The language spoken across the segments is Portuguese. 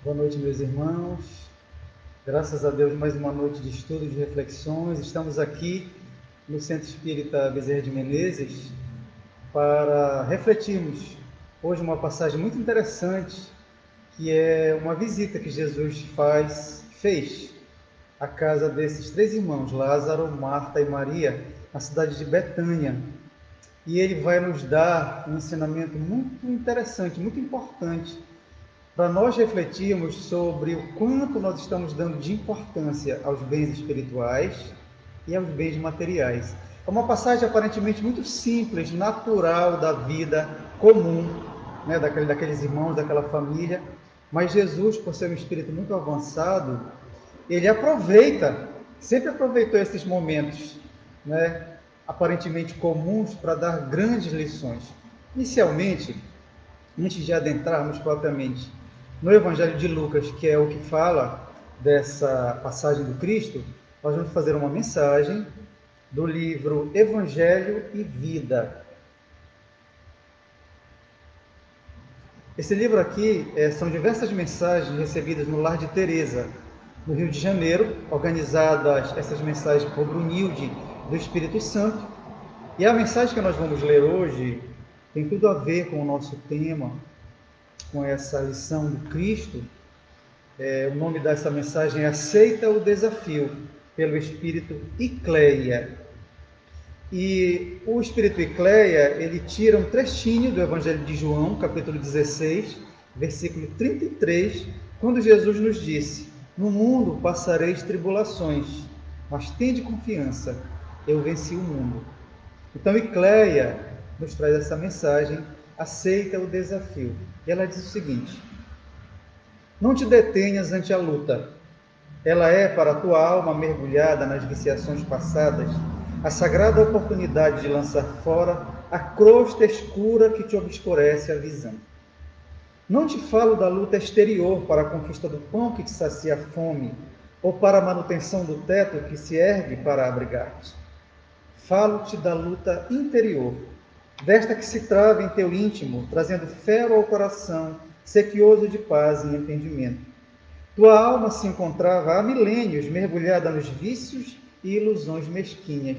Boa noite, meus irmãos. Graças a Deus, mais uma noite de estudo, de reflexões. Estamos aqui no Centro Espírita Bezerra de Menezes para refletirmos hoje uma passagem muito interessante, que é uma visita que Jesus fez à casa desses três irmãos, Lázaro, Marta e Maria, na cidade de Betânia. E ele vai nos dar um ensinamento muito interessante, muito importante, para nós refletirmos sobre o quanto nós estamos dando de importância aos bens espirituais e aos bens materiais. É uma passagem aparentemente muito simples, natural da vida comum, né, daqueles irmãos, daquela família, mas Jesus, por ser um espírito muito avançado, ele sempre aproveitou esses momentos, né, aparentemente comuns para dar grandes lições. Inicialmente, antes de adentrarmos propriamente no Evangelho de Lucas, que é o que fala dessa passagem do Cristo, nós vamos fazer uma mensagem do livro Evangelho e Vida. Esse livro aqui são diversas mensagens recebidas no Lar de Teresa, no Rio de Janeiro, organizadas essas mensagens por Brunilde do Espírito Santo. E a mensagem que nós vamos ler hoje tem tudo a ver com o nosso tema, com essa lição do Cristo. O nome dessa mensagem é Aceita o Desafio, pelo Espírito Icleia. E o Espírito Icleia, ele tira um trechinho do Evangelho de João, capítulo 16, versículo 33, quando Jesus nos disse: no mundo passareis tribulações, mas tende confiança, eu venci o mundo. Então, Icleia nos traz essa mensagem, aceita o desafio. E ela diz o seguinte: não te detenhas ante a luta. Ela é, para a tua alma mergulhada nas viciações passadas, a sagrada oportunidade de lançar fora a crosta escura que te obscurece a visão. Não te falo da luta exterior para a conquista do pão que te sacia a fome, ou para a manutenção do teto que se ergue para abrigar-te. Falo-te da luta interior, desta que se trava em teu íntimo, trazendo ferro ao coração, sequioso de paz e entendimento. Tua alma se encontrava há milênios mergulhada nos vícios e ilusões mesquinhas.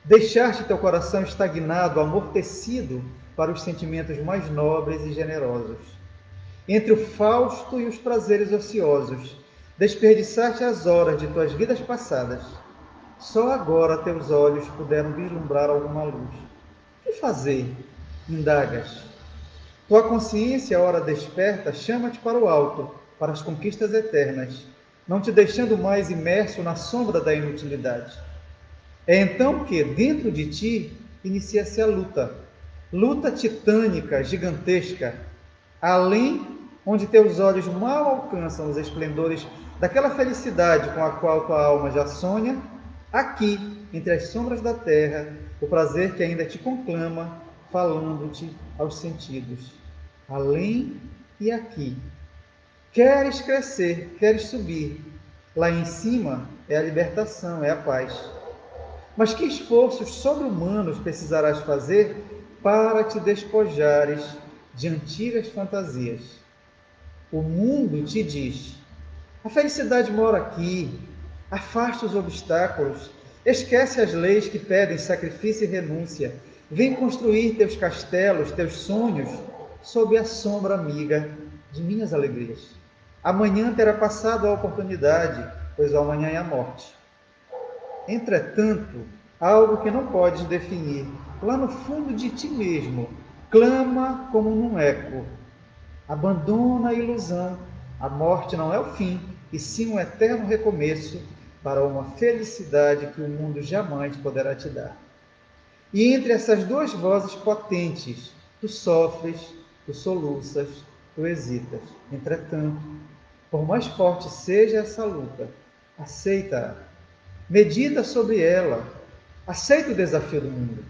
Deixaste teu coração estagnado, amortecido para os sentimentos mais nobres e generosos. Entre o fausto e os prazeres ociosos, desperdiçaste as horas de tuas vidas passadas. Só agora teus olhos puderam vislumbrar alguma luz. Que fazer? Indagas. Tua consciência, ora desperta, chama-te para o alto, para as conquistas eternas, não te deixando mais imerso na sombra da inutilidade. É então que, dentro de ti, inicia-se a luta titânica, gigantesca, além onde teus olhos mal alcançam os esplendores daquela felicidade com a qual tua alma já sonha, aqui, entre as sombras da terra, o prazer que ainda te conclama, falando-te aos sentidos. Além e aqui. Queres crescer, queres subir. Lá em cima é a libertação, é a paz. Mas que esforços sobre-humanos precisarás fazer para te despojares de antigas fantasias? O mundo te diz: a felicidade mora aqui, afaste os obstáculos, esquece as leis que pedem sacrifício e renúncia, vem construir teus castelos, teus sonhos, sob a sombra amiga de minhas alegrias. Amanhã terá passado a oportunidade, pois o amanhã é a morte. Entretanto, algo que não podes definir, lá no fundo de ti mesmo, clama como num eco. Abandona a ilusão. A morte não é o fim, e sim um eterno recomeço para uma felicidade que o mundo jamais poderá te dar. E entre essas duas vozes potentes, tu sofres, tu soluças, tu hesitas. Entretanto, por mais forte seja essa luta, aceita-a, medita sobre ela, aceita o desafio do mundo.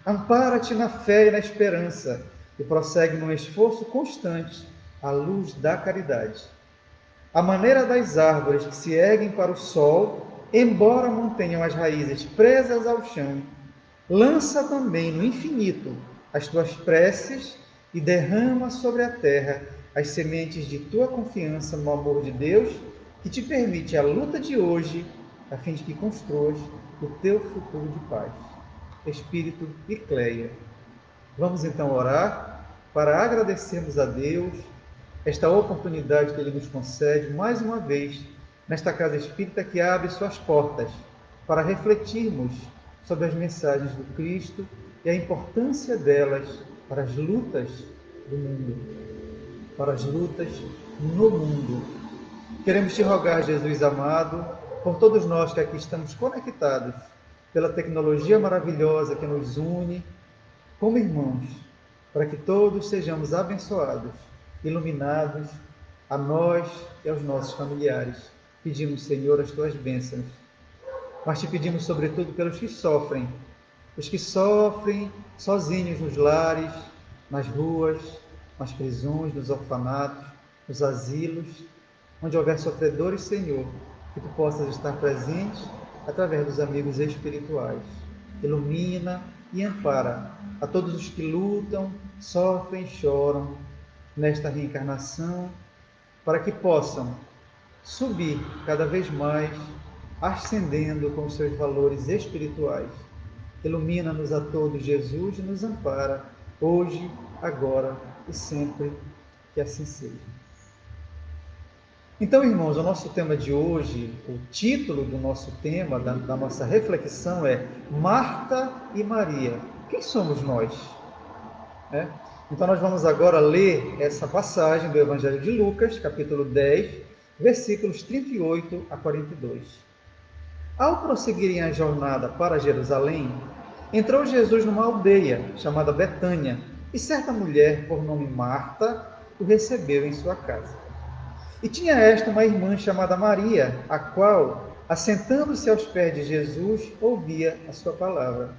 Ampara-te na fé e na esperança e prossegue num esforço constante à luz da caridade. À maneira das árvores que se erguem para o sol, embora mantenham as raízes presas ao chão, lança também no infinito as tuas preces e derrama sobre a terra as sementes de tua confiança no amor de Deus, que te permite a luta de hoje, a fim de que construas o teu futuro de paz. Espírito e Cleia. Vamos então orar para agradecermos a Deus esta oportunidade que Ele nos concede mais uma vez nesta casa espírita que abre suas portas para refletirmos sobre as mensagens do Cristo e a importância delas para as lutas do mundo, para as lutas no mundo. Queremos te rogar, Jesus amado, por todos nós que aqui estamos conectados pela tecnologia maravilhosa que nos une como irmãos, para que todos sejamos abençoados, iluminados, a nós e aos nossos familiares. Pedimos, Senhor, as tuas bênçãos, mas te pedimos sobretudo pelos que sofrem, os que sofrem sozinhos nos lares, nas ruas, nas prisões, nos orfanatos, nos asilos, onde houver sofredores, Senhor, que tu possas estar presente através dos amigos espirituais. Ilumina e ampara a todos os que lutam, sofrem e choram nesta reencarnação, para que possam subir cada vez mais, ascendendo com os seus valores espirituais. Ilumina-nos a todos, Jesus, e nos ampara, hoje, agora e sempre, que assim seja. Então, irmãos, o nosso tema de hoje, o título do nosso tema, da nossa reflexão é Marta e Maria. Quem somos nós? Então, nós vamos agora ler essa passagem do Evangelho de Lucas, capítulo 10, versículos 38 a 42. Ao prosseguirem a jornada para Jerusalém, entrou Jesus numa aldeia chamada Betânia, e certa mulher, por nome Marta, o recebeu em sua casa. E tinha esta uma irmã chamada Maria, a qual, assentando-se aos pés de Jesus, ouvia a sua palavra.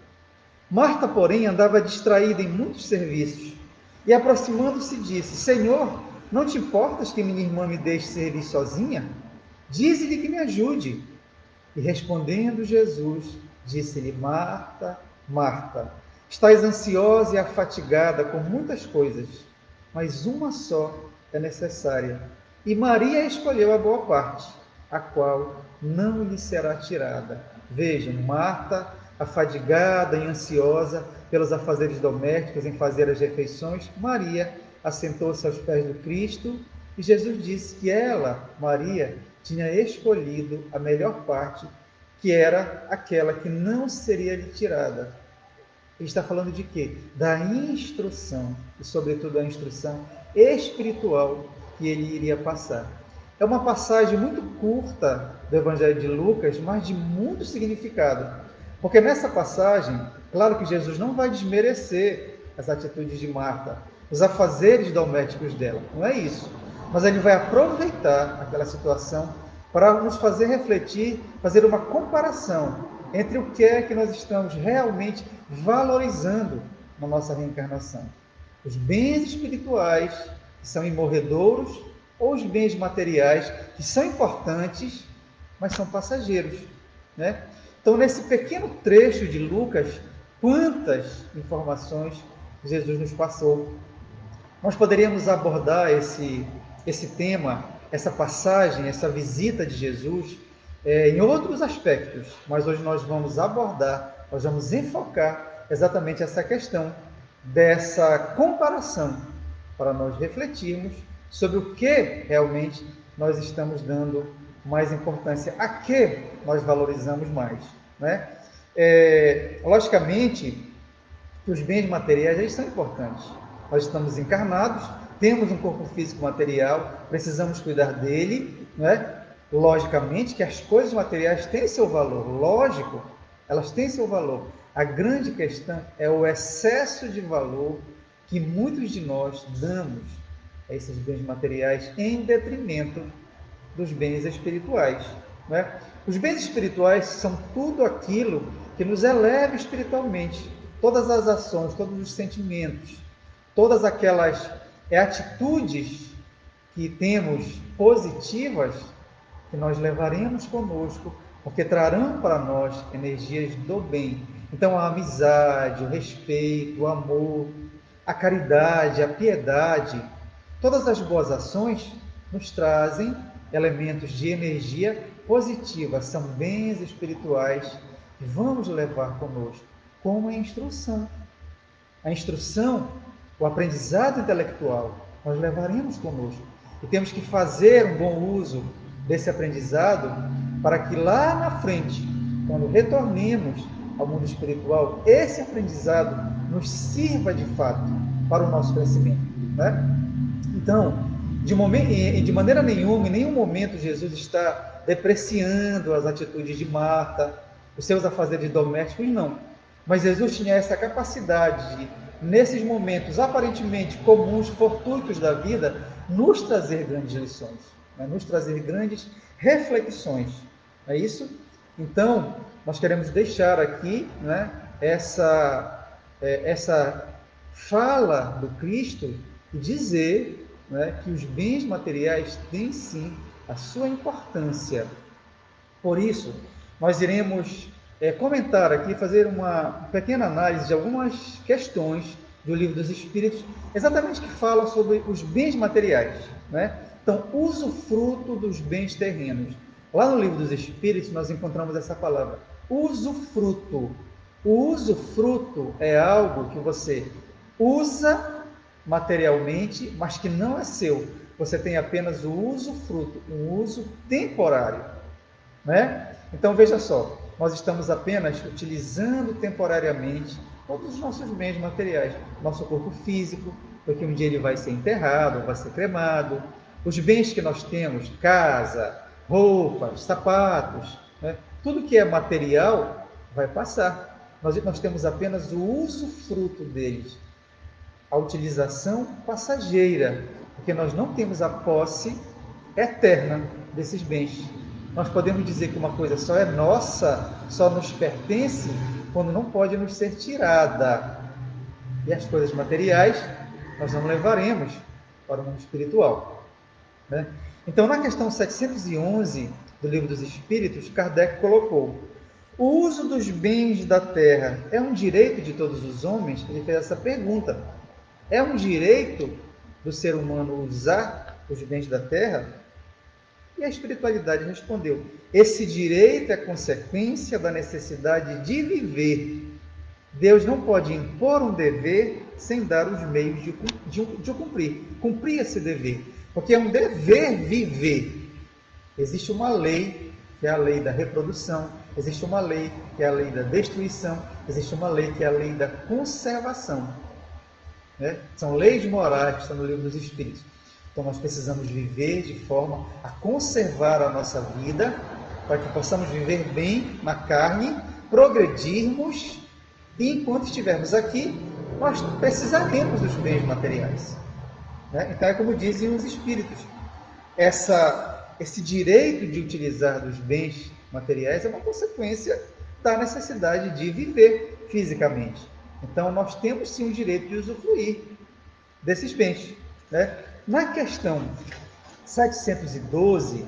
Marta, porém, andava distraída em muitos serviços, e aproximando-se disse: Senhor, não te importas que minha irmã me deixe servir sozinha? Dize-lhe que me ajude. E respondendo Jesus, disse-lhe: Marta, Marta, estás ansiosa e afatigada com muitas coisas, mas uma só é necessária. E Maria escolheu a boa parte, a qual não lhe será tirada. Vejam, Marta, afadigada e ansiosa pelos afazeres domésticos em fazer as refeições, Maria assentou-se aos pés do Cristo e Jesus disse que ela, Maria, tinha escolhido a melhor parte, que era aquela que não seria lhe tirada. Ele está falando de quê? Da instrução, e sobretudo a instrução espiritual que ele iria passar. É uma passagem muito curta do Evangelho de Lucas, mas de muito significado. Porque nessa passagem, claro que Jesus não vai desmerecer as atitudes de Marta, os afazeres domésticos dela, não é isso. Mas ele vai aproveitar aquela situação para nos fazer refletir, fazer uma comparação entre o que é que nós estamos realmente valorizando na nossa reencarnação. Os bens espirituais, que são imorredouros, ou os bens materiais, que são importantes, mas são passageiros, né? Então, nesse pequeno trecho de Lucas, quantas informações Jesus nos passou. Nós poderíamos abordar esse tema, essa passagem, essa visita de Jesus, em outros aspectos, mas hoje nós vamos abordar, nós vamos enfocar exatamente essa questão dessa comparação, para nós refletirmos sobre o que realmente nós estamos dando mais importância, a que nós valorizamos mais, né? Logicamente, os bens materiais eles são importantes. Nós estamos encarnados, temos um corpo físico material, precisamos cuidar dele, né? Logicamente que as coisas materiais têm seu valor, lógico, elas têm seu valor. A grande questão é o excesso de valor que muitos de nós damos a esses bens materiais em detrimento dos bens espirituais, né? Os bens espirituais são tudo aquilo que nos eleva espiritualmente, todas as ações, todos os sentimentos, todas aquelas atitudes que temos positivas, que nós levaremos conosco, porque trarão para nós energias do bem. Então, a amizade, o respeito, o amor, a caridade, a piedade, Todas as boas ações nos trazem elementos de energia positiva, são bens espirituais que vamos levar conosco, como a instrução. A instrução, o aprendizado intelectual, nós levaremos conosco. E temos que fazer um bom uso desse aprendizado para que lá na frente, quando retornemos ao mundo espiritual, esse aprendizado nos sirva de fato para o nosso crescimento, né? Então, de maneira nenhuma, em nenhum momento, Jesus está depreciando as atitudes de Marta, os seus afazeres domésticos, não. Mas Jesus tinha essa capacidade de, nesses momentos aparentemente comuns, fortuitos da vida, nos trazer grandes lições, né? Nos trazer grandes reflexões. Não é isso? Então, nós queremos deixar aqui, né, essa fala do Cristo e dizer, né, que os bens materiais têm sim a sua importância. Por isso, nós iremos comentar aqui, fazer uma pequena análise de algumas questões do Livro dos Espíritos, exatamente que fala sobre os bens materiais, né? Então, usufruto dos bens terrenos. Lá no Livro dos Espíritos nós encontramos essa palavra, usufruto. O usufruto é algo que você usa materialmente, mas que não é seu. Você tem apenas o usufruto, um uso temporário, né? Então veja só, nós estamos apenas utilizando temporariamente todos os nossos bens materiais, nosso corpo físico, porque um dia ele vai ser enterrado, vai ser cremado, os bens que nós temos, casa, roupas, sapatos, né? Tudo que é material vai passar. Nós temos apenas o usufruto deles, a utilização passageira, porque nós não temos a posse eterna desses bens. Nós podemos dizer que uma coisa só é nossa, só nos pertence, quando não pode nos ser tirada. E as coisas materiais nós não levaremos para o mundo espiritual, né? Então, na questão 711 do Livro dos Espíritos, Kardec colocou: o uso dos bens da terra é um direito de todos os homens? Ele fez essa pergunta. É um direito do ser humano usar os bens da terra? E a espiritualidade respondeu: esse direito é consequência da necessidade de viver. Deus não pode impor um dever sem dar os meios de cumprir esse dever. Porque é um dever viver. Existe uma lei, que é a lei da reprodução, existe uma lei, que é a lei da destruição, existe uma lei, que é a lei da conservação, né? São leis morais que estão no Livro dos Espíritos. Então nós precisamos viver de forma a conservar a nossa vida, para que possamos viver bem na carne, progredirmos, e enquanto estivermos aqui, nós precisaremos dos bens materiais, né? Então é como dizem os Espíritos, esse direito de utilizar dos bens materiais é uma consequência da necessidade de viver fisicamente. Então, nós temos sim o direito de usufruir desses bens, né? Na questão 712,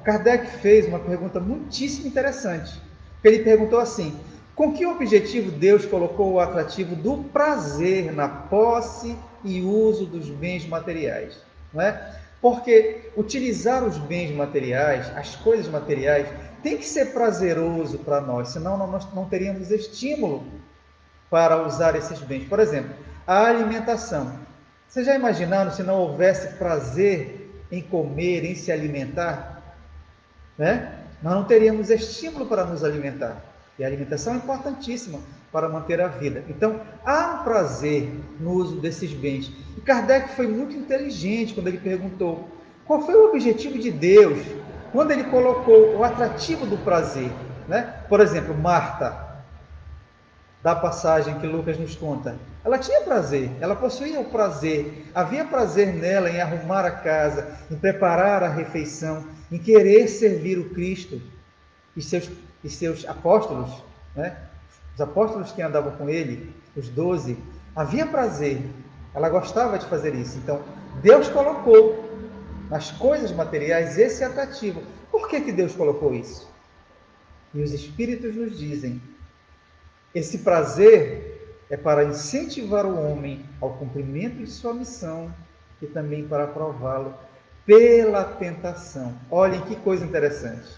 Kardec fez uma pergunta muitíssimo interessante. Ele perguntou assim: com que objetivo Deus colocou o atrativo do prazer na posse e uso dos bens materiais? Não é? Porque utilizar os bens materiais, as coisas materiais, tem que ser prazeroso para nós, senão nós não teríamos estímulo para usar esses bens. Por exemplo, a alimentação. Vocês já imaginaram se não houvesse prazer em comer, em se alimentar? Né? Nós não teríamos estímulo para nos alimentar. E a alimentação é importantíssima para manter a vida. Então, há um prazer no uso desses bens. E Kardec foi muito inteligente quando ele perguntou qual foi o objetivo de Deus quando ele colocou o atrativo do prazer, né? Por exemplo, Marta, da passagem que Lucas nos conta, ela tinha prazer, ela possuía o prazer, havia prazer nela em arrumar a casa, em preparar a refeição, em querer servir o Cristo e seus apóstolos, né? Os apóstolos que andavam com ele, os 12, havia prazer, ela gostava de fazer isso. Então, Deus colocou nas coisas materiais esse atrativo. Por que Deus colocou isso? E os Espíritos nos dizem: esse prazer é para incentivar o homem ao cumprimento de sua missão, e também para prová-lo pela tentação. Olhem que coisa interessante,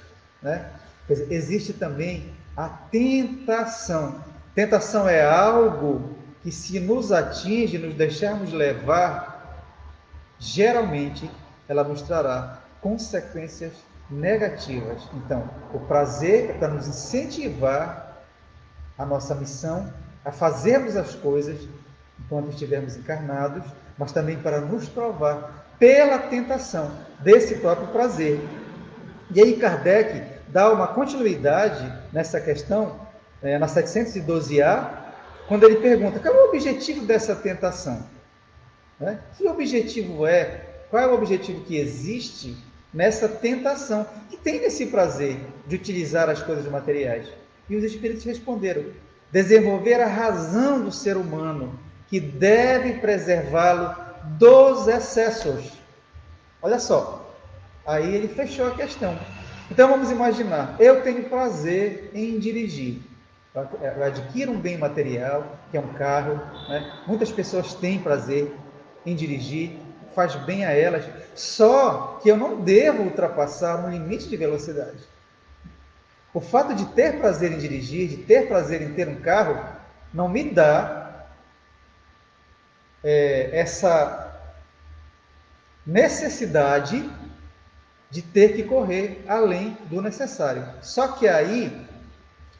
né? Existe também a tentação. Tentação é algo que, se nos atinge, nos deixarmos levar, geralmente ela nos trará consequências negativas. Então, o prazer é para nos incentivar a nossa missão, a fazermos as coisas enquanto estivermos encarnados, mas também para nos provar pela tentação desse próprio prazer. E aí Kardec dá uma continuidade nessa questão, na 712A, quando ele pergunta, qual é o objetivo dessa tentação? Que objetivo é? Qual é o objetivo que existe nessa tentação, que tem nesse prazer de utilizar as coisas materiais? E os espíritos responderam, desenvolver a razão do ser humano, que deve preservá-lo dos excessos. Olha só, aí ele fechou a questão. Então vamos imaginar, eu tenho prazer em dirigir. Eu adquiro um bem material, que é um carro, né? Muitas pessoas têm prazer em dirigir, faz bem a elas, só que eu não devo ultrapassar um limite de velocidade. O fato de ter prazer em dirigir, de ter prazer em ter um carro, não me dá essa necessidade de ter que correr além do necessário. Só que aí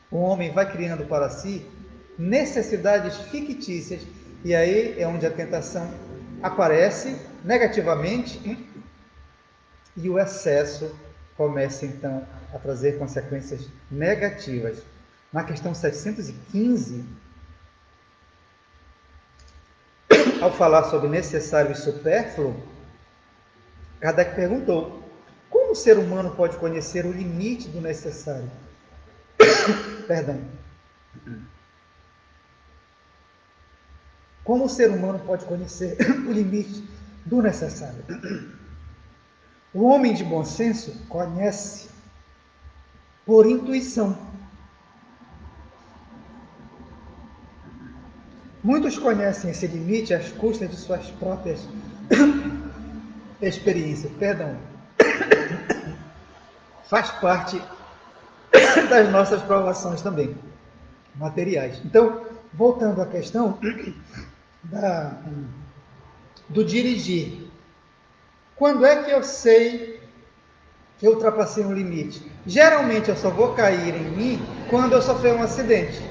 o homem vai criando para si necessidades fictícias, e aí é onde a tentação aparece negativamente e o excesso começa então a trazer consequências negativas. Na questão 715, ao falar sobre necessário e supérfluo, Kardec perguntou, como o ser humano pode conhecer o limite do necessário? Perdão. Como o ser humano pode conhecer o limite do necessário? O homem de bom senso conhece por intuição. Muitos conhecem esse limite às custas de suas próprias experiências. Perdão. Faz parte das nossas provações também, materiais. Então, voltando à questão do dirigir. Quando é que eu sei que eu ultrapassei um limite? Geralmente eu só vou cair em mim quando eu sofrer um acidente.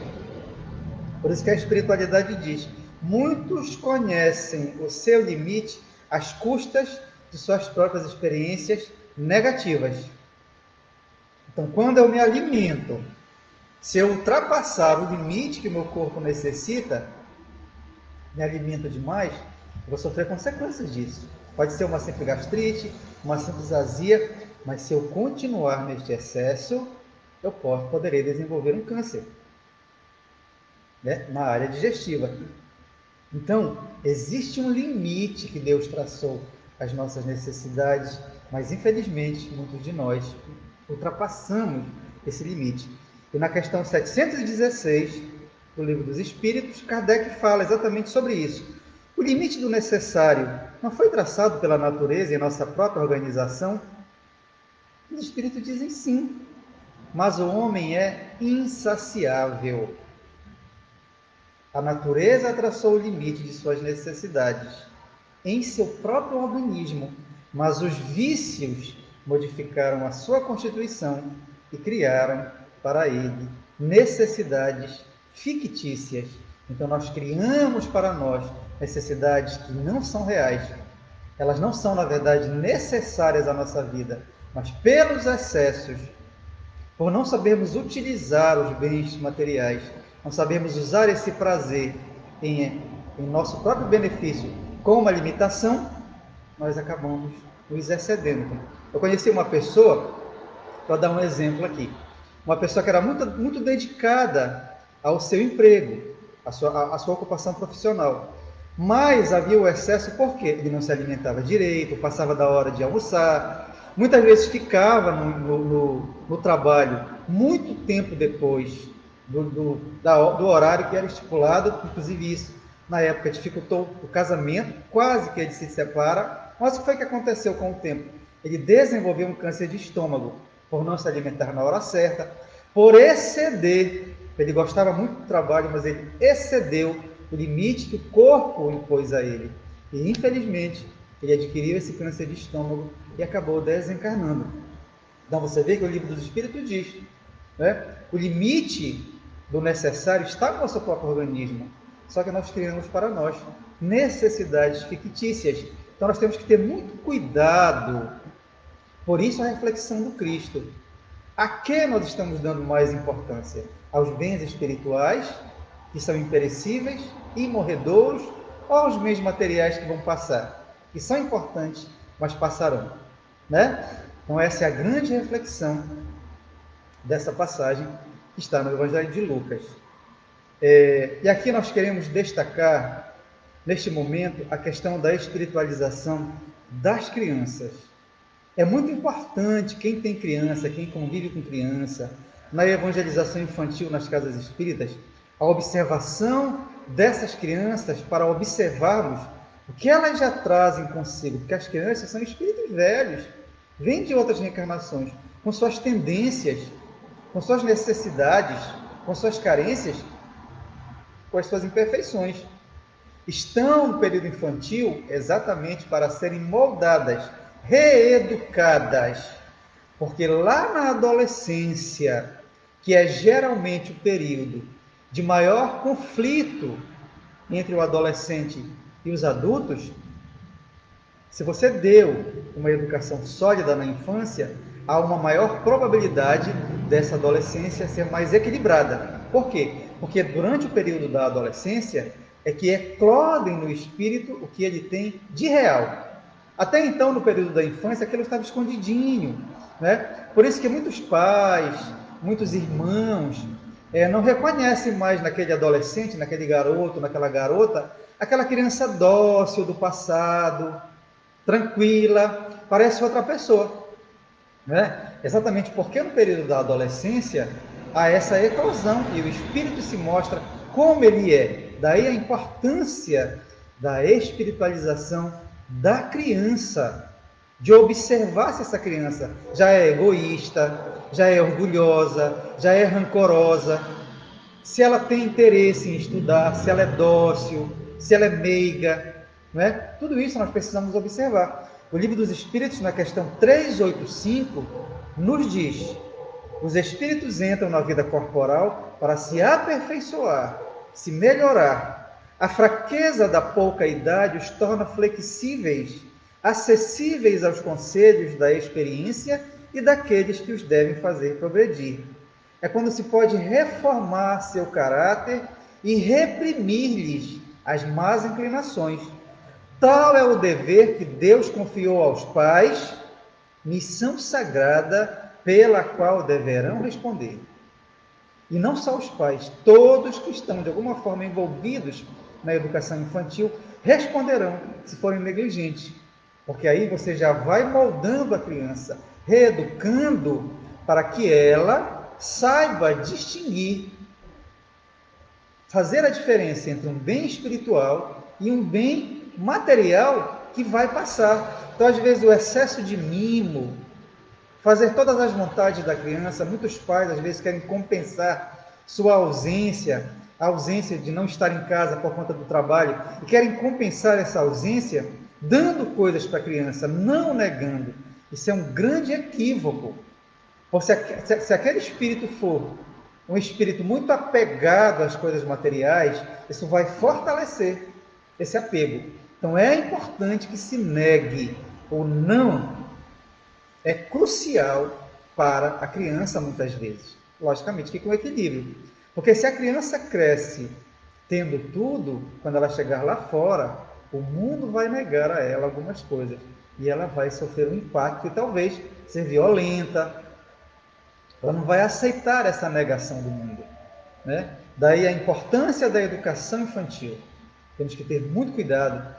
Por isso que a espiritualidade diz, muitos conhecem o seu limite às custas de suas próprias experiências negativas. Então, quando eu me alimento, se eu ultrapassar o limite que o meu corpo necessita, me alimento demais, eu vou sofrer consequências disso. Pode ser uma simples gastrite, uma simples azia, mas se eu continuar neste excesso, eu poderei desenvolver um câncer, né, na área digestiva. Então, existe um limite que Deus traçou às nossas necessidades, mas infelizmente muitos de nós ultrapassamos esse limite. E na questão 716 do Livro dos Espíritos, Kardec fala exatamente sobre isso. O limite do necessário não foi traçado pela natureza e nossa própria organização? Os Espíritos dizem sim, mas o homem é insaciável. A natureza traçou o limite de suas necessidades em seu próprio organismo, mas os vícios modificaram a sua constituição e criaram para ele necessidades fictícias. Então nós criamos para nós necessidades que não são reais. Elas não são, na verdade, necessárias à nossa vida, mas pelos excessos, por não sabermos utilizar os bens materiais, não sabemos usar esse prazer em nosso próprio benefício com uma limitação, nós acabamos nos excedendo. Eu conheci uma pessoa, para dar um exemplo aqui, uma pessoa que era muito dedicada ao seu emprego, à sua ocupação profissional, mas havia o excesso porque ele não se alimentava direito, passava da hora de almoçar, muitas vezes ficava no trabalho muito tempo depois do horário que era estipulado, inclusive isso na época dificultou o casamento, quase que ele se separa, mas o que foi que aconteceu com o tempo? Ele desenvolveu um câncer de estômago, por não se alimentar na hora certa, por exceder, ele gostava muito do trabalho, mas ele excedeu o limite que o corpo impôs a ele. E infelizmente, ele adquiriu esse câncer de estômago e acabou desencarnando. Então você vê que o livro dos Espíritos diz, né? O limite do necessário está no nosso próprio organismo, só que nós criamos para nós necessidades fictícias. Então nós temos que ter muito cuidado. Por isso a reflexão do Cristo. A que nós estamos dando mais importância? Aos bens espirituais, que são imperecíveis, imorredouros, ou aos bens materiais que vão passar, que são importantes, mas passarão, né? Então essa é a grande reflexão dessa passagem que está no Evangelho de Lucas. E aqui nós queremos destacar, neste momento, a questão da espiritualização das crianças. É muito importante quem tem criança, quem convive com criança, na evangelização infantil nas casas espíritas, a observação dessas crianças para observarmos o que elas já trazem consigo, porque as crianças são espíritos velhos, vêm de outras reencarnações, com suas tendências, com suas necessidades, com suas carências, com as suas imperfeições. Estão no período infantil exatamente para serem moldadas, reeducadas, porque lá na adolescência, que é geralmente o período de maior conflito entre o adolescente e os adultos, se você deu uma educação sólida na infância, há uma maior probabilidade dessa adolescência ser mais equilibrada. Por quê? Porque durante o período da adolescência é que eclodem no espírito o que ele tem de real. Até então, no período da infância, aquilo estava escondidinho, né? Por isso que muitos pais, muitos irmãos, não reconhecem mais naquele adolescente, naquele garoto, naquela garota, aquela criança dócil do passado, tranquila, parece outra pessoa, né? Exatamente porque no período da adolescência há essa eclosão e o espírito se mostra como ele é. Daí a importância da espiritualização da criança, de observar se essa criança já é egoísta, já é orgulhosa, já é rancorosa, se ela tem interesse em estudar, se ela é dócil, se ela é meiga, não é? Tudo isso nós precisamos observar. O Livro dos Espíritos, na questão 385, nos diz: os espíritos entram na vida corporal para se aperfeiçoar, se melhorar. A fraqueza da pouca idade os torna flexíveis, acessíveis aos conselhos da experiência e daqueles que os devem fazer progredir. É quando se pode reformar seu caráter e reprimir-lhes as más inclinações. Tal é o dever que Deus confiou aos pais, missão sagrada pela qual deverão responder. E não só os pais, todos que estão de alguma forma envolvidos na educação infantil responderão se forem negligentes, porque aí você já vai moldando a criança, reeducando para que ela saiba distinguir, fazer a diferença entre um bem espiritual e um bem material que vai passar. Então, às vezes, o excesso de mimo, fazer todas as vontades da criança, muitos pais, às vezes, querem compensar sua ausência, a ausência de não estar em casa por conta do trabalho, e querem compensar essa ausência dando coisas para a criança, não negando. Isso é um grande equívoco. Se aquele espírito for um espírito muito apegado às coisas materiais, isso vai fortalecer esse apego. Então é importante que se negue ou não, é crucial para a criança muitas vezes. Logicamente que com equilíbrio. Porque se a criança cresce tendo tudo, quando ela chegar lá fora, o mundo vai negar a ela algumas coisas. E ela vai sofrer um impacto e talvez ser violenta. Ela não vai aceitar essa negação do mundo, né? Daí a importância da educação infantil. Temos que ter muito cuidado,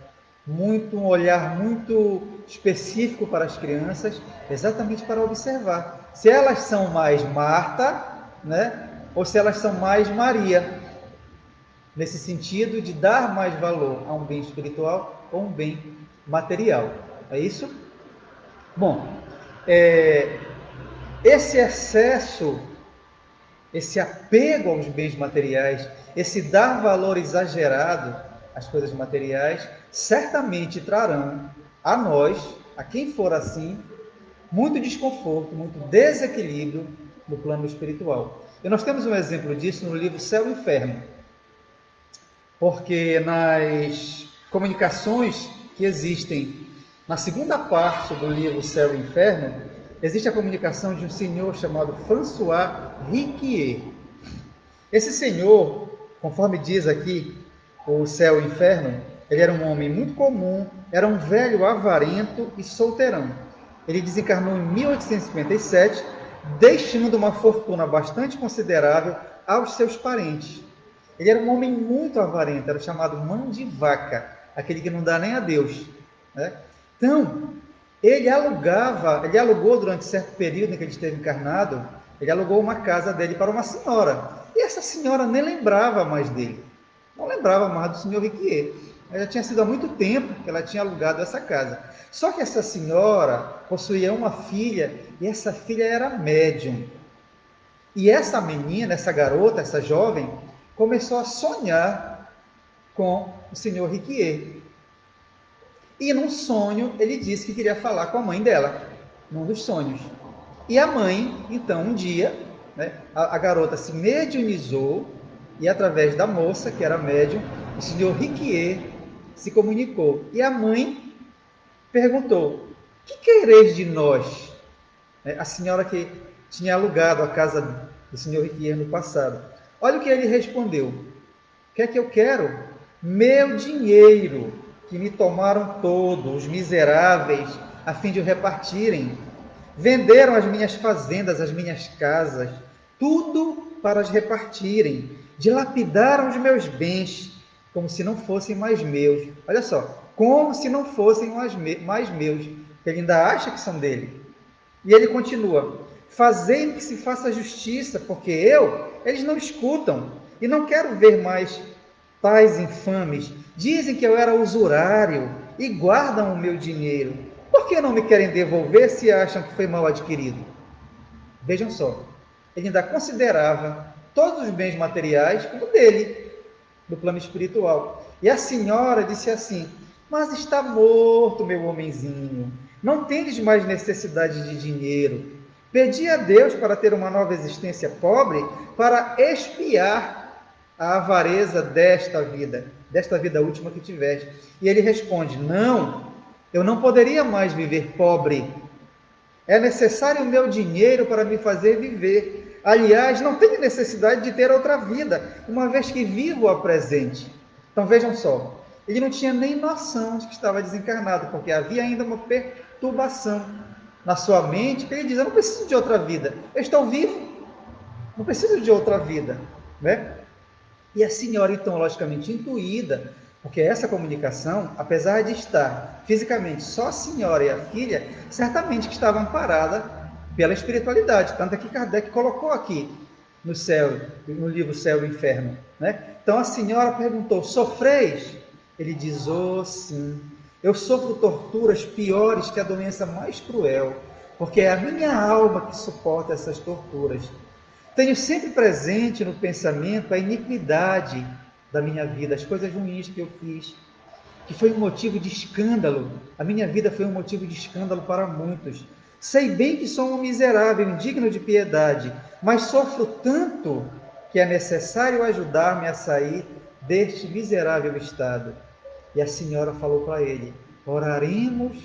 um olhar muito específico para as crianças, exatamente para observar se elas são mais Marta, né? Ou se elas são mais Maria. nesse sentido de dar mais valor a um bem espiritual ou um bem material. É isso? Bom, esse excesso, esse apego aos bens materiais, esse dar valor exagerado às coisas materiais, certamente trarão a nós, a quem for assim, muito desconforto, muito desequilíbrio no plano espiritual. E nós temos um exemplo disso no livro Céu e Inferno, porque nas comunicações que existem na segunda parte do livro Céu e Inferno, existe a comunicação de um senhor chamado François Riquier. Esse senhor, conforme diz aqui o Céu e o Inferno, ele era um homem muito comum, era um velho avarento e solteirão. Ele desencarnou em 1857, deixando uma fortuna bastante considerável aos seus parentes. Ele era um homem muito avarento, era chamado mão de vaca, aquele que não dá nem a Deus, né? Então, ele alugou durante certo período em que ele esteve encarnado, ele alugou uma casa dele para uma senhora. E essa senhora nem lembrava mais dele, não lembrava mais do senhor Riquier. Já tinha sido há muito tempo que ela tinha alugado essa casa. Só que essa senhora possuía uma filha, e essa filha era médium. E essa menina, essa garota, essa jovem, começou a sonhar com o senhor Riquier. E num sonho, ele disse que queria falar com a mãe dela, num dos sonhos. E a mãe, então, um dia, né, a garota se mediunizou, e através da moça, que era médium, o senhor Riquier se comunicou. E a mãe perguntou: que quereis de nós? A senhora que tinha alugado a casa do senhor Riquier no passado. Olha o que ele respondeu: o que é que eu quero? Meu dinheiro, que me tomaram todo, os miseráveis, a fim de o repartirem. Venderam as minhas fazendas, as minhas casas, tudo para as repartirem. Dilapidaram os meus bens, como se não fossem mais meus. Olha só, como se não fossem mais meus, que ele ainda acha que são dele. E ele continua: fazei que se faça justiça, porque eles não escutam, e não quero ver mais tais infames. Dizem que eu era usurário e guardam o meu dinheiro. Por que não me querem devolver se acham que foi mal adquirido? Vejam só, ele ainda considerava todos os bens materiais como dele, do plano espiritual. E a senhora disse assim: mas está morto, meu homenzinho, não tendes mais necessidade de dinheiro. Pedi a Deus para ter uma nova existência pobre, para expiar a avareza desta vida última que tiveste. E ele responde: não, eu não poderia mais viver pobre. É necessário o meu dinheiro para me fazer viver. Aliás, não tenho necessidade de ter outra vida, uma vez que vivo a presente. Então vejam só, ele não tinha nem noção de que estava desencarnado, porque havia ainda uma perturbação na sua mente, que ele diz: eu não preciso de outra vida, eu estou vivo, não preciso de outra vida, né? E a senhora, então, logicamente intuída, porque essa comunicação, apesar de estar fisicamente só a senhora e a filha, certamente que estava amparada pela espiritualidade. Tanto é que Kardec colocou aqui no céu, no livro Céu e Inferno, né? Então a senhora perguntou: sofreis? Ele diz: oh, sim, eu sofro torturas piores que a doença mais cruel, porque é a minha alma que suporta essas torturas. Tenho sempre presente no pensamento a iniquidade da minha vida, as coisas ruins que eu fiz, que foi um motivo de escândalo. A minha vida foi um motivo de escândalo para muitos. Sei bem que sou um miserável, indigno de piedade, mas sofro tanto que é necessário ajudar-me a sair deste miserável estado. E a senhora falou para ele: oraremos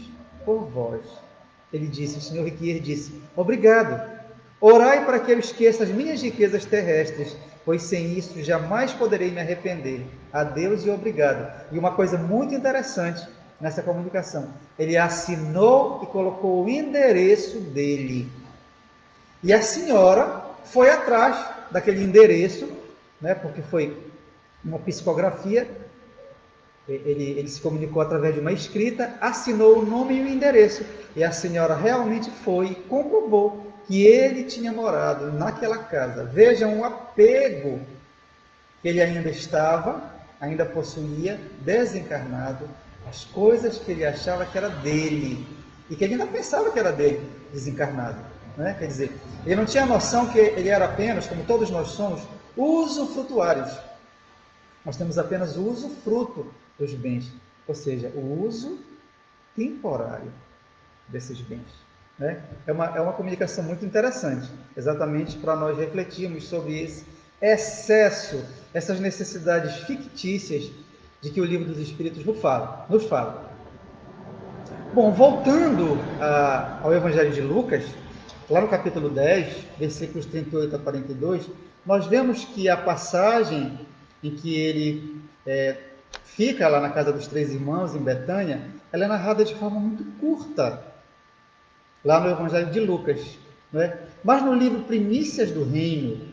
por vós. Ele disse, o senhor Riquier disse: obrigado. Orai para que eu esqueça as minhas riquezas terrestres, pois sem isso jamais poderei me arrepender. Adeus e obrigado. E uma coisa muito interessante nessa comunicação: ele assinou e colocou o endereço dele. E a senhora foi atrás daquele endereço, né, porque foi uma psicografia. Ele se comunicou através de uma escrita, assinou o nome e o endereço. E a senhora realmente foi e comprovou que ele tinha morado naquela casa. Vejam o apego que ele ainda possuía, desencarnado, as coisas que ele achava que era dele, e que ele ainda pensava que era dele, desencarnado. Né? Quer dizer, ele não tinha noção que ele era apenas, como todos nós somos, usufrutuários. Nós temos apenas o usufruto dos bens, ou seja, o uso temporário desses bens. Né? É uma comunicação muito interessante, exatamente para nós refletirmos sobre esse excesso, essas necessidades fictícias de que o Livro dos Espíritos nos fala. Bom, voltando ao Evangelho de Lucas, lá no capítulo 10, versículos 38 a 42, nós vemos que a passagem em que ele fica lá na casa dos 3 irmãos, em Betânia, ela é narrada de forma muito curta, lá no Evangelho de Lucas. Né? Mas no livro Primícias do Reino,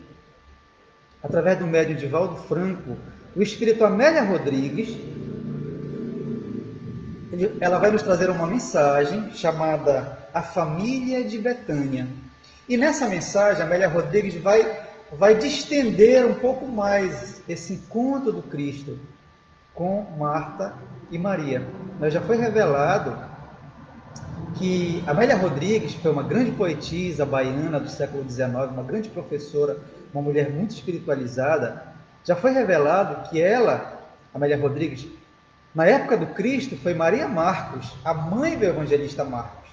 através do médium Divaldo Franco, o espírito Amélia Rodrigues, ela vai nos trazer uma mensagem chamada A Família de Betânia. E nessa mensagem, Amélia Rodrigues vai distender um pouco mais esse encontro do Cristo com Marta e Maria. Já foi revelado que Amélia Rodrigues foi uma grande poetisa baiana do século XIX, uma grande professora, uma mulher muito espiritualizada. Já foi revelado que ela, Amélia Rodrigues, na época do Cristo, foi Maria Marcos, a mãe do evangelista Marcos.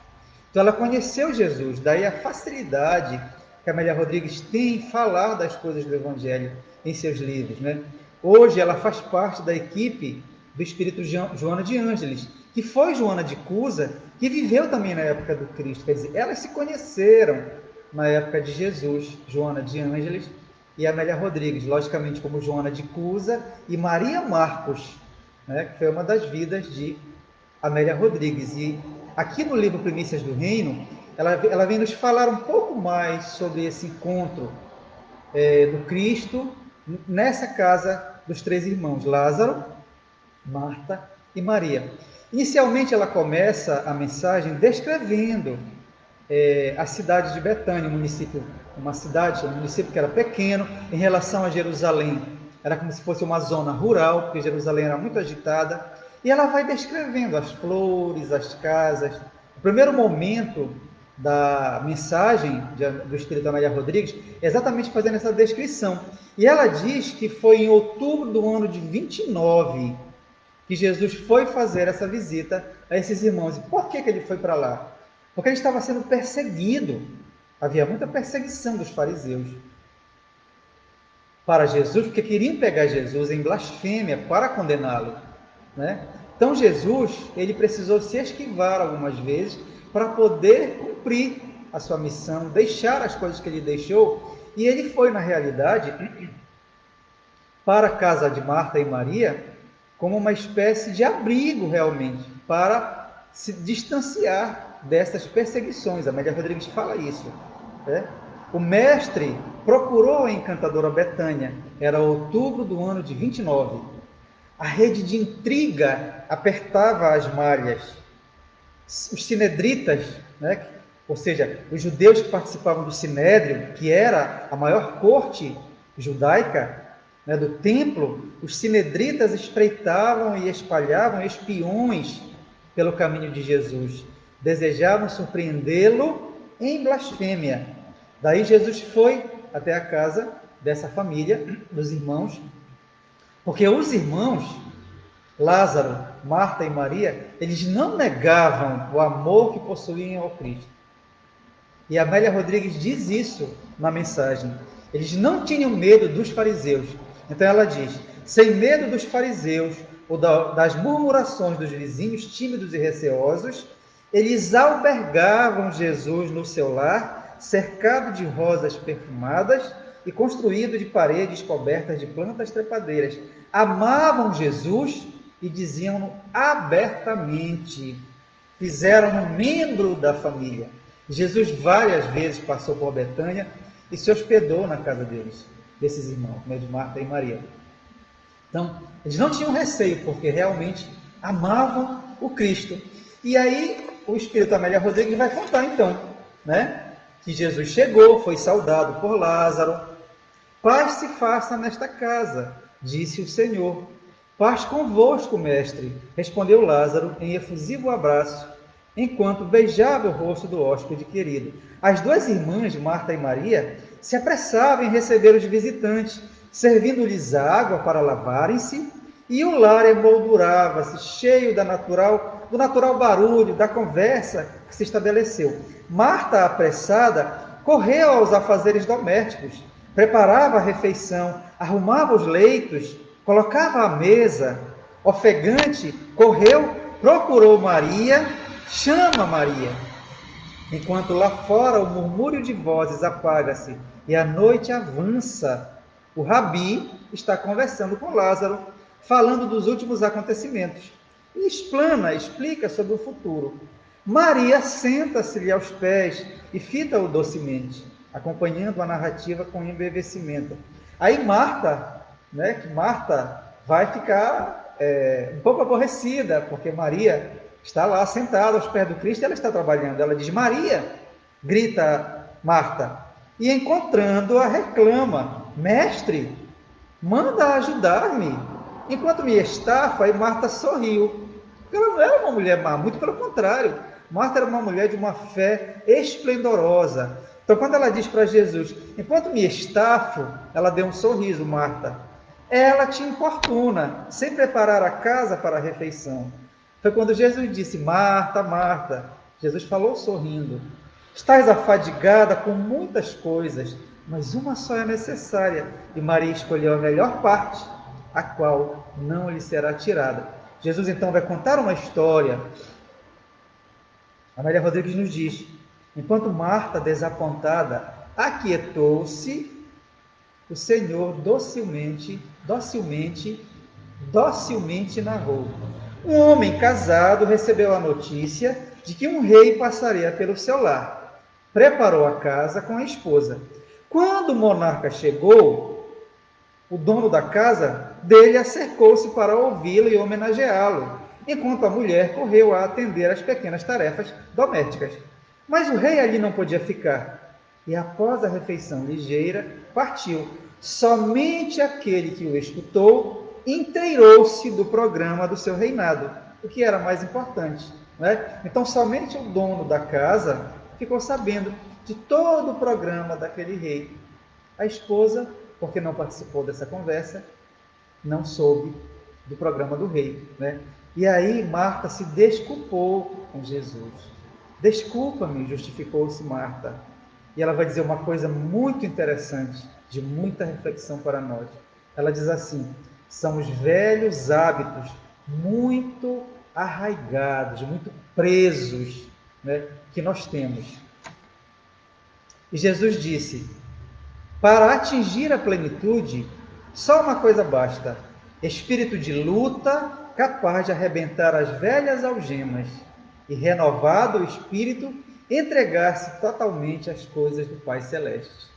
Então ela conheceu Jesus, daí a facilidade que Amélia Rodrigues tem em falar das coisas do Evangelho em seus livros. Né? Hoje ela faz parte da equipe do Espírito Joana de Ângeles, que foi Joana de Cusa, que viveu também na época do Cristo. Quer dizer, elas se conheceram na época de Jesus, Joana de Ângeles e Amélia Rodrigues, logicamente como Joana de Cusa e Maria Marcos, né, que foi uma das vidas de Amélia Rodrigues. E aqui no livro Primícias do Reino, ela vem nos falar um pouco mais sobre esse encontro do Cristo nessa casa dos 3 irmãos, Lázaro, Marta e Maria. Inicialmente ela começa a mensagem descrevendo a cidade de Betânia, um município que era pequeno em relação a Jerusalém. Era como se fosse uma zona rural, porque Jerusalém era muito agitada. E ela vai descrevendo as flores, as casas. O primeiro momento da mensagem do Espírito Amélia Rodrigues é exatamente fazendo essa descrição. E ela diz que foi em outubro do ano de 29 que Jesus foi fazer essa visita a esses irmãos. E por que ele foi para lá? Porque ele estava sendo perseguido. Havia muita perseguição dos fariseus para Jesus, porque queriam pegar Jesus em blasfêmia para condená-lo. Né? Então Jesus, ele precisou se esquivar algumas vezes para poder cumprir a sua missão, deixar as coisas que ele deixou. E ele foi, na realidade, para a casa de Marta e Maria, como uma espécie de abrigo realmente, para se distanciar dessas perseguições. Amélia Rodrigues fala isso. Né? O mestre procurou a encantadora Betânia, era outubro do ano de 29. A rede de intriga apertava as malhas. Os sinedritas, né, ou seja, os judeus que participavam do Sinédrio, que era a maior corte judaica, né, do templo, os sinedritas espreitavam e espalhavam espiões pelo caminho de Jesus. Desejavam surpreendê-lo em blasfêmia. Daí Jesus foi até a casa dessa família, dos irmãos, porque os irmãos, Lázaro, Marta e Maria, eles não negavam o amor que possuíam ao Cristo. E Amélia Rodrigues diz isso na mensagem. Eles não tinham medo dos fariseus. Então ela diz, sem medo dos fariseus ou das murmurações dos vizinhos tímidos e receosos, eles albergavam Jesus no seu lar, cercado de rosas perfumadas e construído de paredes cobertas de plantas trepadeiras. Amavam Jesus e diziam-no abertamente. Fizeram-no membro da família. Jesus várias vezes passou por Betânia e se hospedou na casa deles, desses irmãos, né, de Marta e Maria. Então, eles não tinham receio, porque realmente amavam o Cristo. E aí, o Espírito Amélia Rodrigues vai contar, então, né, que Jesus chegou, foi saudado por Lázaro. Paz se faça nesta casa, Disse o Senhor: paz convosco, mestre, respondeu Lázaro em efusivo abraço, enquanto beijava o rosto do hóspede querido. As duas irmãs, Marta e Maria, se apressavam em receber os visitantes, servindo-lhes água para lavarem-se, e o lar emoldurava-se, cheio do natural barulho, da conversa que se estabeleceu. Marta, apressada, correu aos afazeres domésticos, preparava a refeição, arrumava os leitos, colocava a mesa. Ofegante, correu, procurou Maria, chama Maria. Enquanto lá fora o murmúrio de vozes apaga-se e a noite avança, o Rabi está conversando com Lázaro, falando dos últimos acontecimentos. E explica sobre o futuro. Maria senta-se-lhe aos pés e fita-o docemente, acompanhando a narrativa com embevecimento. Aí Marta, que Marta vai ficar um pouco aborrecida, porque Maria está lá sentada aos pés do Cristo e ela está trabalhando. Ela diz: Maria, grita Marta, e encontrando-a reclama: mestre, manda ajudar-me. Enquanto me estafa, e Marta sorriu. Ela não era uma mulher má, muito pelo contrário. Marta era uma mulher de uma fé esplendorosa. Então, quando ela diz para Jesus: enquanto me estafo, ela deu um sorriso, Marta. Ela te importuna, sem preparar a casa para a refeição. Foi quando Jesus disse: Marta, Marta. Jesus falou sorrindo: estás afadigada com muitas coisas, mas uma só é necessária. E Maria escolheu a melhor parte, a qual não lhe será tirada. Jesus então vai contar uma história. Amélia Rodrigues nos diz: enquanto Marta, desapontada, aquietou-se, o Senhor docilmente narrou. Um homem casado recebeu a notícia de que um rei passaria pelo seu lar. Preparou a casa com a esposa. Quando o monarca chegou, o dono da casa dele acercou-se para ouvi-lo e homenageá-lo, enquanto a mulher correu a atender às pequenas tarefas domésticas. Mas o rei ali não podia ficar, e após a refeição ligeira, partiu. Somente aquele que o escutou inteirou-se do programa do seu reinado, o que era mais importante. Né? Então, somente o dono da casa ficou sabendo de todo o programa daquele rei. A esposa, porque não participou dessa conversa, não soube do programa do rei. Né? E aí Marta se desculpou com Jesus. Desculpa-me, justificou-se Marta. E ela vai dizer uma coisa muito interessante, de muita reflexão para nós. Ela diz assim: são os velhos hábitos muito arraigados, muito presos, né, que nós temos. E Jesus disse: para atingir a plenitude, só uma coisa basta: espírito de luta, capaz de arrebentar as velhas algemas, e renovado o espírito, entregar-se totalmente às coisas do Pai Celeste.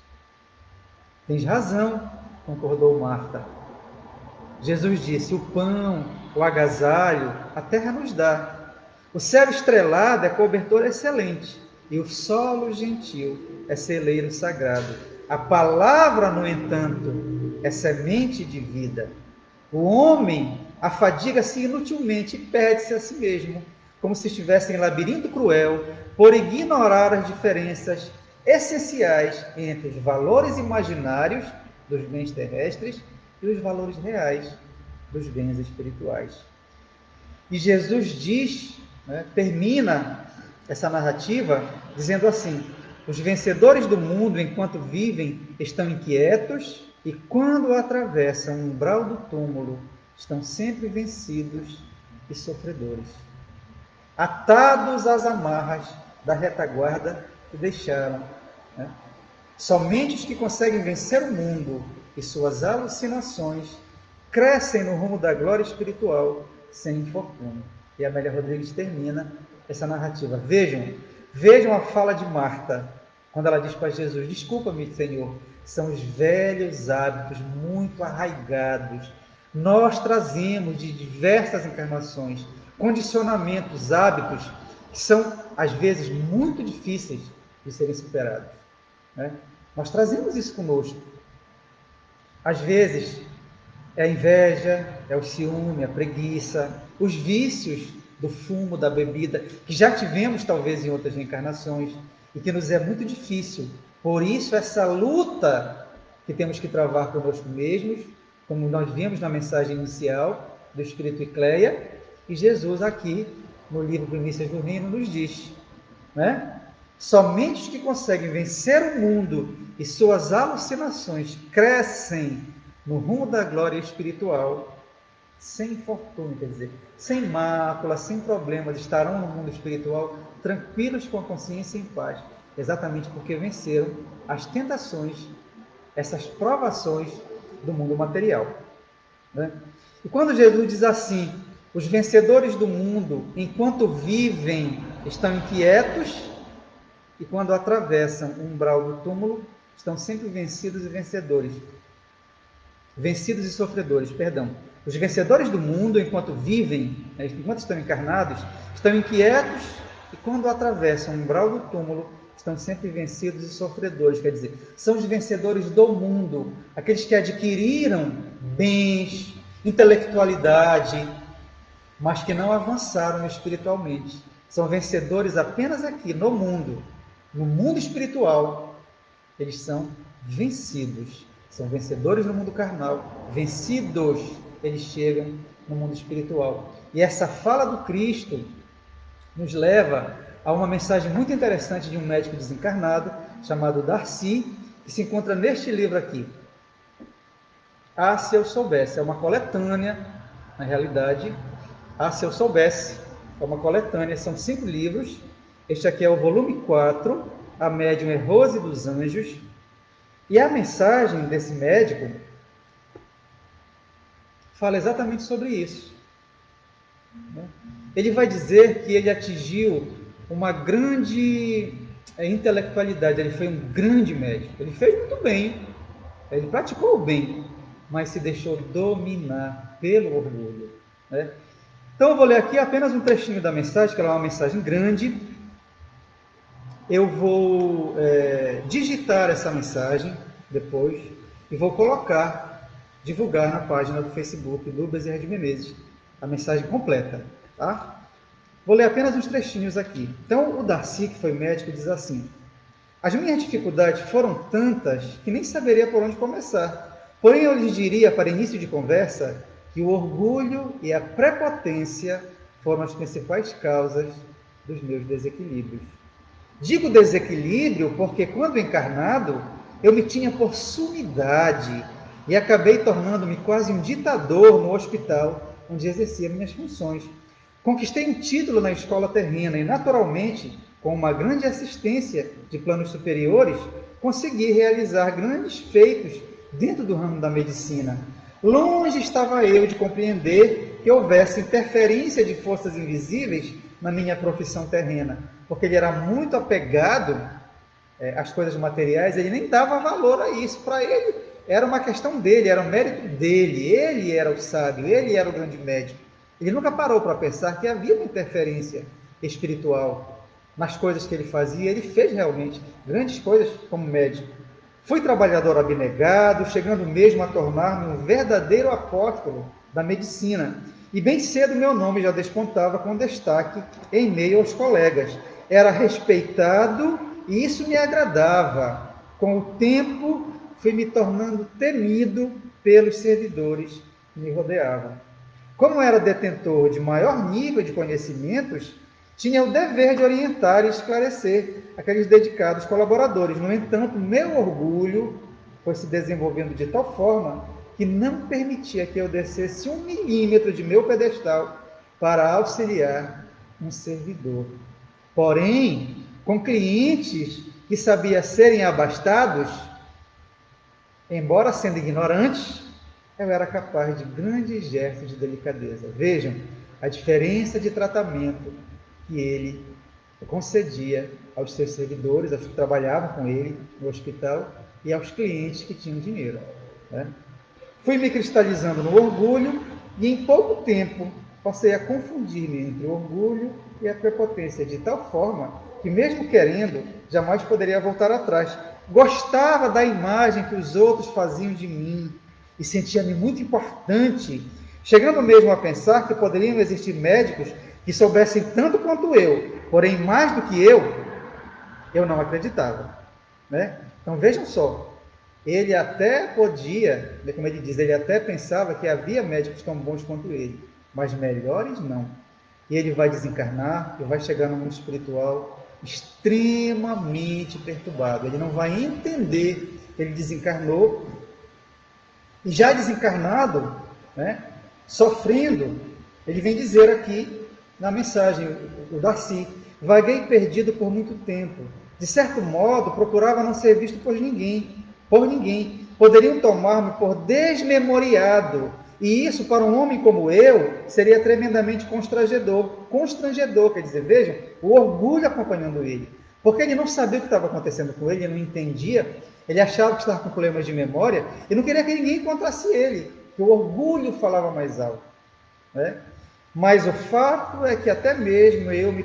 Tens razão, concordou Marta. Jesus disse: o pão, o agasalho, a terra nos dá. O céu estrelado é cobertor excelente, e o solo gentil é celeiro sagrado. A palavra, no entanto, é semente de vida. O homem afadiga-se inutilmente e perde-se a si mesmo, como se estivesse em labirinto cruel, por ignorar as diferenças essenciais entre os valores imaginários dos bens terrestres e os valores reais dos bens espirituais. E Jesus diz, termina essa narrativa dizendo assim: os vencedores do mundo, enquanto vivem, estão inquietos, e quando atravessam o umbral do túmulo, estão sempre vencidos e sofredores, atados às amarras da retaguarda que deixaram. Somente os que conseguem vencer o mundo e suas alucinações crescem no rumo da glória espiritual sem infortúnio. E a Amélia Rodrigues termina essa narrativa. Vejam a fala de Marta, quando ela diz para Jesus: desculpa-me, Senhor, são os velhos hábitos muito arraigados. Nós trazemos de diversas encarnações condicionamentos, hábitos, que são, às vezes, muito difíceis de serem superados. Nós trazemos isso conosco. Às vezes, É a inveja, é o ciúme, a preguiça, os vícios do fumo, da bebida, que já tivemos talvez em outras reencarnações e que nos é muito difícil. Por isso, essa luta que temos que travar conosco mesmos, como nós vimos na mensagem inicial do Espírito Ecleia, e Jesus aqui no livro Primícias do Reino nos diz, né? Somente os que conseguem vencer o mundo e suas alucinações crescem no rumo da glória espiritual, sem infortúnio, quer dizer, sem mácula, sem problemas, estarão no mundo espiritual tranquilos, com a consciência em paz, exatamente porque venceram as tentações, essas provações do mundo material, né? E quando Jesus diz assim, os vencedores do mundo, enquanto vivem, estão inquietos, e quando atravessam o umbral do túmulo, estão sempre vencidos e vencedores. Vencidos e sofredores, perdão. Os vencedores do mundo, enquanto vivem, enquanto estão encarnados, estão inquietos, e quando atravessam o umbral do túmulo, estão sempre vencidos e sofredores. Quer dizer, são os vencedores do mundo, aqueles que adquiriram bens, intelectualidade, mas que não avançaram espiritualmente. São vencedores apenas aqui, no mundo. No mundo espiritual, eles são vencidos. São vencedores no mundo carnal. Vencidos, eles chegam no mundo espiritual. E essa fala do Cristo nos leva a uma mensagem muito interessante de um médico desencarnado, chamado Darcy, que se encontra neste livro aqui. Ah, se eu soubesse. É uma coletânea, na realidade. Ah, se eu soubesse. É uma coletânea, são 5 livros. Este aqui é o volume 4, A Médium é Rose dos Anjos. E a mensagem desse médico fala exatamente sobre isso. Ele vai dizer que ele atingiu uma grande intelectualidade, ele foi um grande médico, ele fez muito bem, ele praticou o bem, mas se deixou dominar pelo orgulho, né? Então eu vou ler aqui apenas um trechinho da mensagem, que ela é uma mensagem grande. Eu vou digitar essa mensagem depois e vou divulgar na página do Facebook do Bezerra de Menezes, a mensagem completa, tá? Vou ler apenas uns trechinhos aqui. Então, o Darcy, que foi médico, diz assim: as minhas dificuldades foram tantas que nem saberia por onde começar. Porém, eu lhes diria, para início de conversa, que o orgulho e a prepotência foram as principais causas dos meus desequilíbrios. Digo desequilíbrio porque, quando encarnado, eu me tinha por sumidade e acabei tornando-me quase um ditador no hospital onde exercia minhas funções. Conquistei um título na escola terrena e, naturalmente, com uma grande assistência de planos superiores, consegui realizar grandes feitos dentro do ramo da medicina. Longe estava eu de compreender que houvesse interferência de forças invisíveis na minha profissão terrena, porque ele era muito apegado às coisas materiais, ele nem dava valor a isso. Para ele era uma questão dele, era um mérito dele, ele era o sábio, ele era o grande médico. Ele nunca parou para pensar que havia uma interferência espiritual nas coisas que ele fazia. Ele fez realmente grandes coisas como médico. Fui trabalhador abnegado, chegando mesmo a tornar-me um verdadeiro apóstolo da medicina. E bem cedo meu nome já despontava com destaque em meio aos colegas. Era respeitado e isso me agradava. Com o tempo, fui me tornando temido pelos servidores que me rodeavam. Como era detentor de maior nível de conhecimentos, tinha o dever de orientar e esclarecer aqueles dedicados colaboradores. No entanto, meu orgulho foi se desenvolvendo de tal forma que não permitia que eu descesse 1 milímetro de meu pedestal para auxiliar um servidor. Porém, com clientes que sabia serem abastados, embora sendo ignorantes, eu era capaz de grandes gestos de delicadeza. Vejam a diferença de tratamento que ele concedia aos seus servidores, aos que trabalhavam com ele no hospital e aos clientes que tinham dinheiro, né? Fui me cristalizando no orgulho e em pouco tempo passei a confundir-me entre o orgulho e a prepotência, de tal forma que, mesmo querendo, jamais poderia voltar atrás. Gostava da imagem que os outros faziam de mim e sentia-me muito importante, chegando mesmo a pensar que poderiam existir médicos que soubessem tanto quanto eu, porém mais do que eu não acreditava. Né? Então vejam só, ele até podia, como ele diz, ele até pensava que havia médicos tão bons quanto ele, mas melhores não. E ele vai desencarnar e vai chegar no mundo espiritual extremamente perturbado. Ele não vai entender que ele desencarnou e já desencarnado, né, sofrendo, ele vem dizer aqui na mensagem, o Darcy, vaguei perdido por muito tempo. De certo modo, procurava não ser visto por ninguém. Poderiam tomar-me por desmemoriado. E isso, para um homem como eu, seria tremendamente constrangedor. Constrangedor, quer dizer, vejam, o orgulho acompanhando ele. Porque ele não sabia o que estava acontecendo com ele, ele não entendia, ele achava que estava com problemas de memória e não queria que ninguém encontrasse ele, que o orgulho falava mais alto. Né? Mas o fato é que até mesmo eu me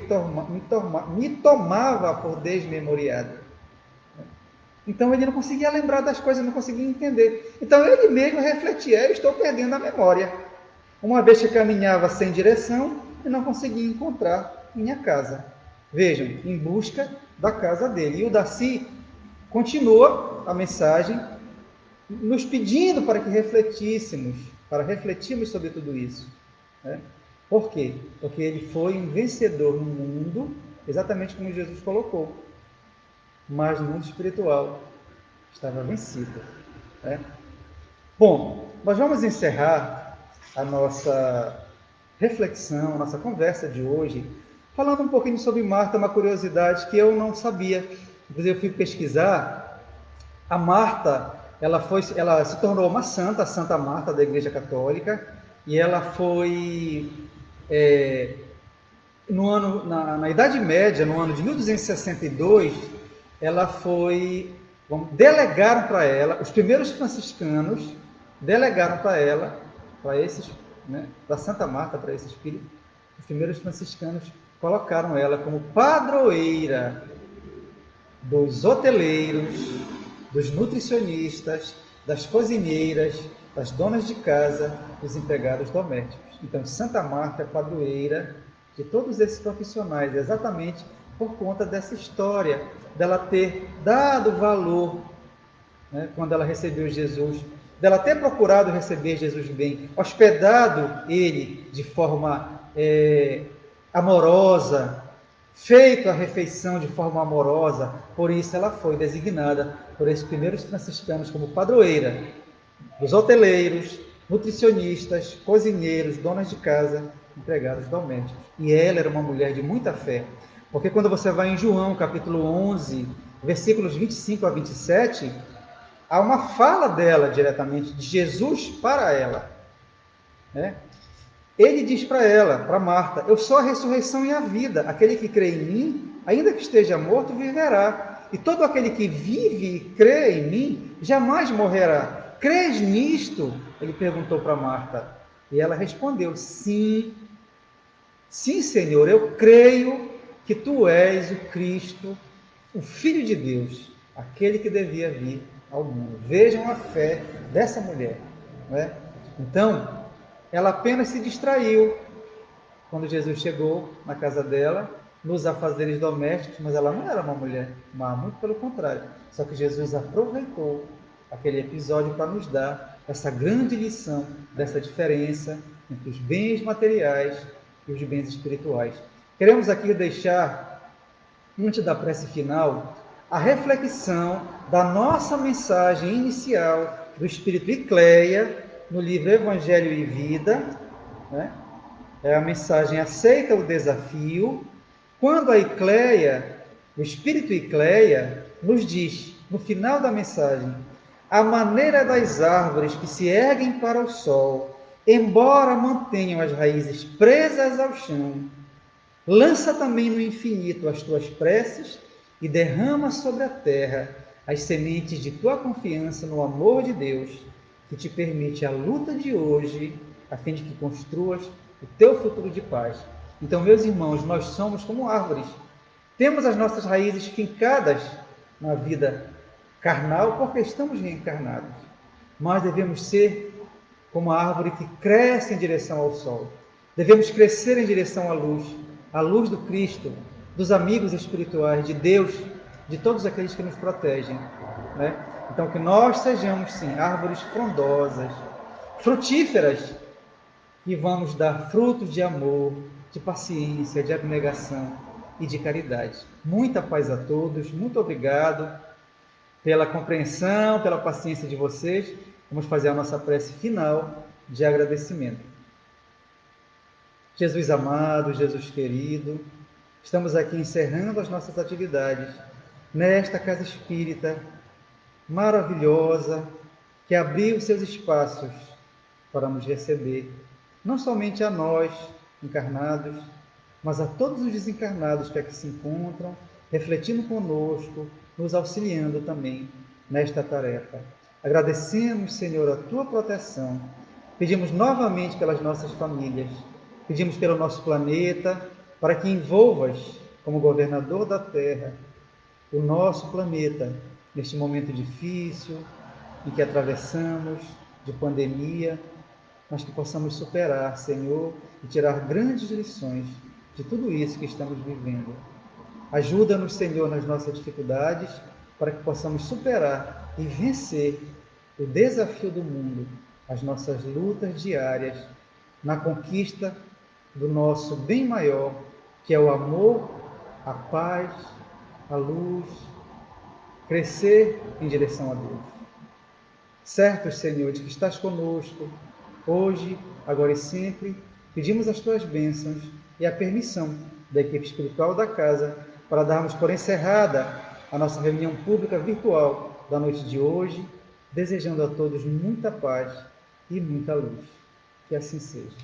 tomava por desmemoriado. Então ele não conseguia lembrar das coisas, não conseguia entender. Então ele mesmo refletia, eu estou perdendo a memória. Uma vez que caminhava sem direção e não conseguia encontrar minha casa. Vejam, em busca da casa dele. E o Darcy continua a mensagem nos pedindo para que refletíssemos, para refletirmos sobre tudo isso. Né? Por quê? Porque ele foi um vencedor no mundo, exatamente como Jesus colocou. Mas no mundo espiritual estava vencido. Né? Bom, nós vamos encerrar a nossa reflexão, a nossa conversa de hoje, falando um pouquinho sobre Marta, uma curiosidade que eu não sabia. Inclusive eu fui pesquisar. A Marta, ela se tornou uma santa, a Santa Marta da Igreja Católica, e ela foi na Idade Média, no ano de 1262, ela foi, delegaram para ela, os primeiros franciscanos delegaram para ela, para esses, né, para Santa Marta, para esse espírito, os primeiros franciscanos colocaram ela como padroeira dos hoteleiros, dos nutricionistas, das cozinheiras, das donas de casa, dos empregados domésticos. Então, Santa Marta é padroeira de todos esses profissionais, exatamente por conta dessa história, dela ter dado valor, né, quando ela recebeu Jesus, dela ter procurado receber Jesus bem, hospedado ele de forma amorosa, feito a refeição de forma amorosa. Por isso ela foi designada por esses primeiros franciscanos como padroeira dos hoteleiros, nutricionistas, cozinheiros, donas de casa, empregados domésticos. E ela era uma mulher de muita fé, porque quando você vai em João, capítulo 11, versículos 25 a 27, há uma fala dela diretamente, de Jesus para ela. Né? Ele diz para ela, para Marta, eu sou a ressurreição e a vida. Aquele que crê em mim, ainda que esteja morto, viverá. E todo aquele que vive e crê em mim, jamais morrerá. Crês nisto? Ele perguntou para Marta. E ela respondeu, sim. Sim, Senhor, eu creio que tu és o Cristo, o Filho de Deus, aquele que devia vir ao mundo. Vejam a fé dessa mulher. Não é? Então, ela apenas se distraiu quando Jesus chegou na casa dela, nos afazeres domésticos, mas ela não era uma mulher má, muito pelo contrário. Só que Jesus aproveitou aquele episódio para nos dar essa grande lição dessa diferença entre os bens materiais e os bens espirituais. Queremos aqui deixar, antes da prece final, a reflexão da nossa mensagem inicial do Espírito Icleia, no livro Evangelho e Vida, né? É a mensagem aceita o desafio, quando a Icleia, o Espírito Icleia, nos diz, no final da mensagem, a maneira das árvores que se erguem para o sol, embora mantenham as raízes presas ao chão, lança também no infinito as tuas preces e derrama sobre a terra as sementes de tua confiança no amor de Deus, que te permite a luta de hoje, a fim de que construas o teu futuro de paz. Então, meus irmãos, nós somos como árvores. Temos as nossas raízes fincadas na vida carnal porque estamos reencarnados. mas devemos ser como a árvore que cresce em direção ao sol. Devemos crescer em direção à luz do Cristo, dos amigos espirituais, de Deus, de todos aqueles que nos protegem, né? Então, que nós sejamos, sim, árvores frondosas, frutíferas, e vamos dar frutos de amor, de paciência, de abnegação e de caridade. Muita paz a todos, muito obrigado pela compreensão, pela paciência de vocês. Vamos fazer a nossa prece final de agradecimento. Jesus amado, Jesus querido, estamos aqui encerrando as nossas atividades nesta casa espírita maravilhosa que abriu seus espaços para nos receber, não somente a nós, encarnados, mas a todos os desencarnados que aqui se encontram, refletindo conosco, nos auxiliando também nesta tarefa. Agradecemos, Senhor, a tua proteção. Pedimos novamente pelas nossas famílias, pedimos pelo nosso planeta, para que envolvas, como governador da Terra, o nosso planeta neste momento difícil em que atravessamos, de pandemia, mas que possamos superar, Senhor, e tirar grandes lições de tudo isso que estamos vivendo. Ajuda-nos, Senhor, nas nossas dificuldades, para que possamos superar e vencer o desafio do mundo, as nossas lutas diárias, na conquista do nosso bem maior, que é o amor, a paz, a luz, crescer em direção a Deus. Certo, Senhor, de que estás conosco, hoje, agora e sempre, pedimos as tuas bênçãos e a permissão da equipe espiritual da casa para darmos por encerrada a nossa reunião pública virtual da noite de hoje, desejando a todos muita paz e muita luz. Que assim seja.